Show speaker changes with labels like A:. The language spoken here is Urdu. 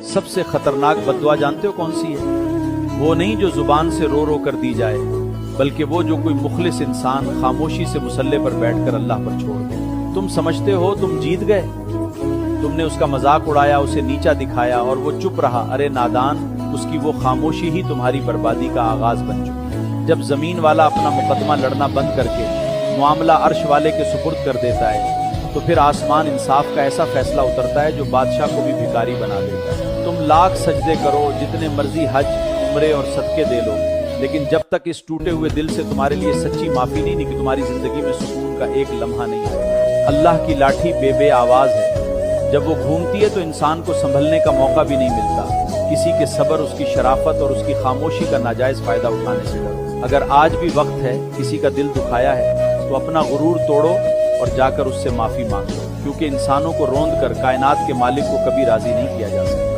A: سب سے خطرناک بددعا جانتے ہو کون سی ہے؟ وہ نہیں جو زبان سے رو رو کر دی جائے، بلکہ وہ جو کوئی مخلص انسان خاموشی سے مصلے پر بیٹھ کر اللہ پر چھوڑ دے۔ تم سمجھتے ہو تم جیت گئے، تم نے اس کا مذاق اڑایا، اسے نیچا دکھایا اور وہ چپ رہا۔ ارے نادان، اس کی وہ خاموشی ہی تمہاری بربادی کا آغاز بن چکی ہے۔ جب زمین والا اپنا مقدمہ لڑنا بند کر کے معاملہ عرش والے کے سپرد کر دیتا ہے، تو پھر آسمان انصاف کا ایسا فیصلہ اترتا ہے جو بادشاہ کو بھی بھکاری بنا دیتا ہے۔ تم لاکھ سجدے کرو، جتنے مرضی حج، عمرے اور صدقے دے لو، لیکن جب تک اس ٹوٹے ہوئے دل سے تمہارے لیے سچی معافی نہیں نکلی، تمہاری زندگی میں سکون کا ایک لمحہ نہیں ہے۔ اللہ کی لاٹھی بے آواز ہے، جب وہ گھومتی ہے تو انسان کو سنبھلنے کا موقع بھی نہیں ملتا۔ کسی کے صبر، اس کی شرافت اور اس کی خاموشی کا ناجائز فائدہ اٹھانے سے ڈرو۔ اگر آج بھی وقت ہے، کسی کا دل دکھایا ہے، تو اپنا غرور توڑو اور جا کر اس سے معافی مانگو، کیونکہ انسانوں کو روند کر کائنات کے مالک کو کبھی راضی نہیں کیا جا سکتا۔